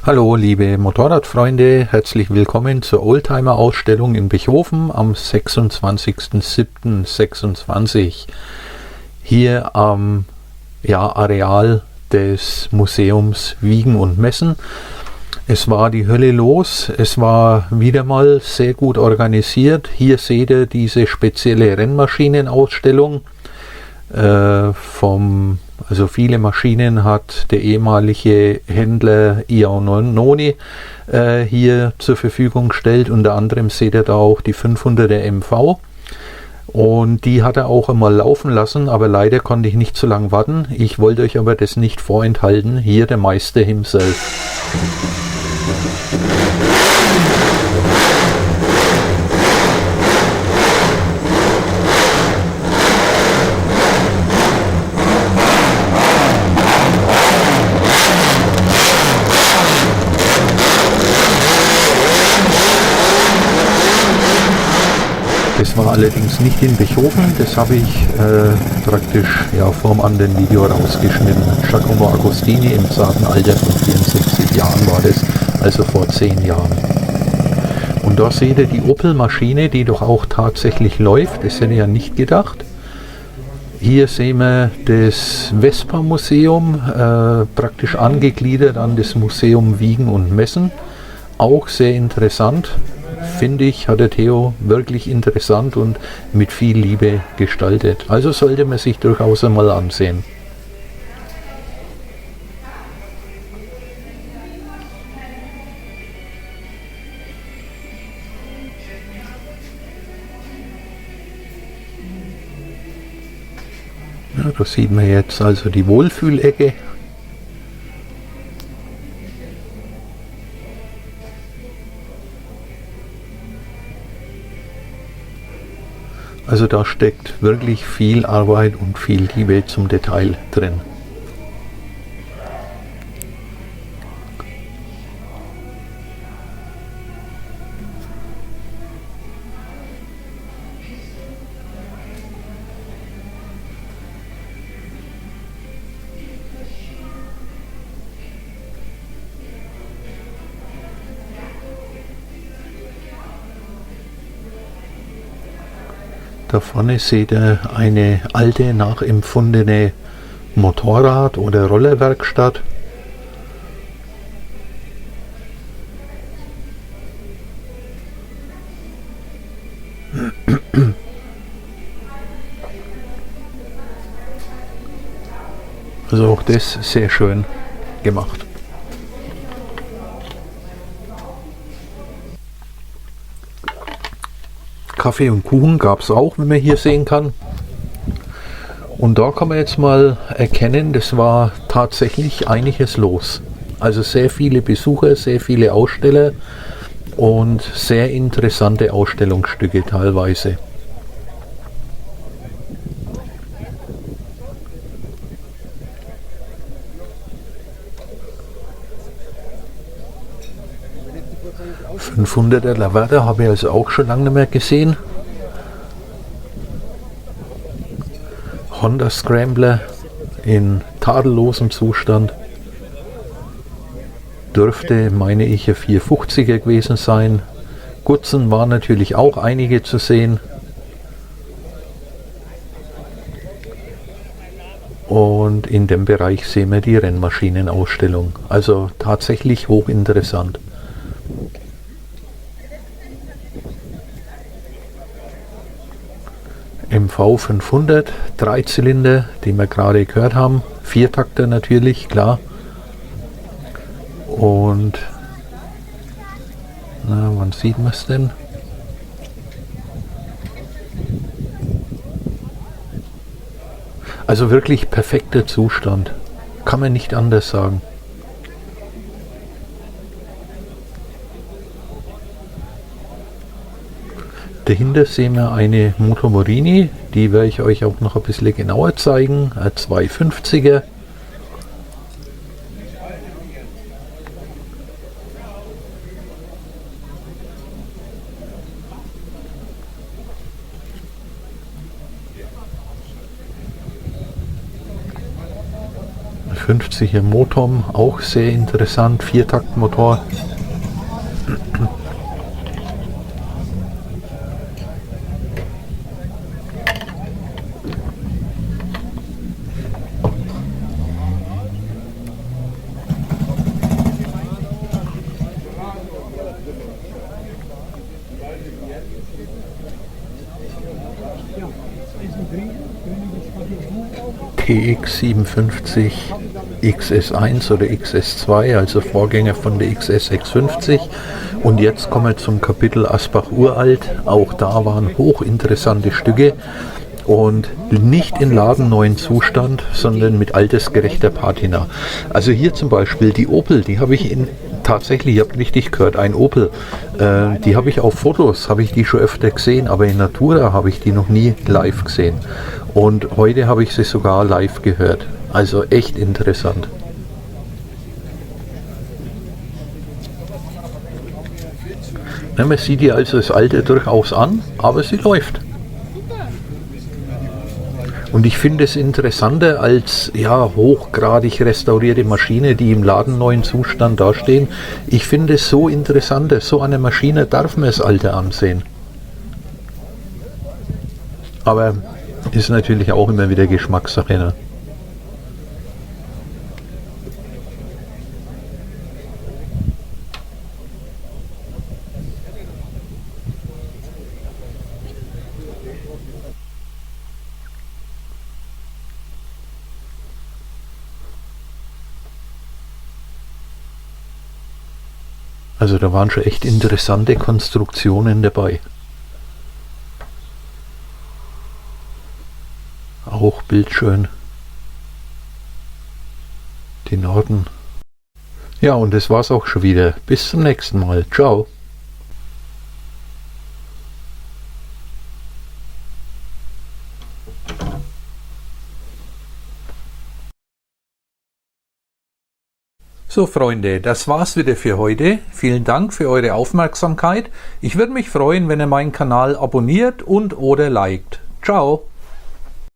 Hallo liebe Motorradfreunde, herzlich willkommen zur Oldtimer-Ausstellung in Bichhofen am 26.07.26 hier am Areal des Museums Wiegen und Messen. Es war die Hölle los, es war wieder mal sehr gut organisiert. Hier seht ihr diese spezielle Rennmaschinenausstellung. Also viele Maschinen hat der ehemalige Händler Iannoni hier zur Verfügung gestellt. Unter anderem seht ihr da auch die 500er MV. Und die hat er auch einmal laufen lassen, aber leider konnte ich nicht so lange warten. Ich wollte euch aber das nicht vorenthalten. Hier der Meister himself. Das war allerdings nicht in Bichhofen, das habe ich praktisch vorm anderen Video rausgeschnitten. Giacomo Agostini im zarten Alter von 64 Jahren war das, also vor 10 Jahren. Und da seht ihr die Opel-Maschine, die doch auch tatsächlich läuft, das hätte ich ja nicht gedacht. Hier sehen wir das Vespa-Museum, praktisch angegliedert an das Museum Wiegen und Messen. Auch sehr interessant. Finde ich, hat der Theo wirklich interessant und mit viel Liebe gestaltet. Also sollte man sich durchaus einmal ansehen. Ja, da sieht man jetzt also die Wohlfühlecke. Also da steckt wirklich viel Arbeit und viel Liebe zum Detail drin. Da vorne seht ihr eine alte, nachempfundene Motorrad- oder Rollerwerkstatt. Also auch das sehr schön gemacht. Kaffee und Kuchen gab es auch, wie man hier sehen kann. Und da kann man jetzt mal erkennen, das war tatsächlich einiges los. Also sehr viele Besucher, sehr viele Aussteller und sehr interessante Ausstellungsstücke teilweise. .500er Lavada habe ich also auch schon lange nicht mehr gesehen. Honda Scrambler in tadellosem Zustand. Dürfte, meine ich, ein 450er gewesen sein. Gutzen waren natürlich auch einige zu sehen. Und in dem Bereich sehen wir die Rennmaschinenausstellung. Also tatsächlich hochinteressant. MV 500, Dreizylinder, den wir gerade gehört haben, Viertakter natürlich, klar. Und wann sieht man es denn? Also wirklich perfekter Zustand, kann man nicht anders sagen. Dahinter sehen wir eine Motomorini, die werde ich euch auch noch ein bisschen genauer zeigen, ein 250er. X57er Motor, auch sehr interessant, Viertaktmotor. TX57 XS1 oder XS2, also Vorgänger von der XS650. Und jetzt kommen wir zum Kapitel Asbach Uralt. Auch da waren hochinteressante Stücke und nicht in ladenneuen Zustand, sondern mit altersgerechter Patina. Also hier zum Beispiel die Opel, die habe ich tatsächlich, ihr habt richtig gehört, ein Opel, die habe ich auf Fotos, habe ich die schon öfter gesehen, aber in Natura habe ich die noch nie live gesehen. Und heute habe ich sie sogar live gehört. Also echt interessant. Ja, man sieht ihr also das Alte durchaus an, aber sie läuft. Und ich finde es interessanter als ja, hochgradig restaurierte Maschine, die im ladenneuen Zustand dastehen. Ich finde es so interessanter. So eine Maschine darf man das Alte ansehen. Aber ist natürlich auch immer wieder Geschmackssache. Ne? Also da waren schon echt interessante Konstruktionen dabei. Auch bildschön. Die Norden. Ja, und das war's auch schon wieder. Bis zum nächsten Mal. Ciao. So Freunde, das war's wieder für heute. Vielen Dank für eure Aufmerksamkeit. Ich würde mich freuen, wenn ihr meinen Kanal abonniert und oder liked. Ciao.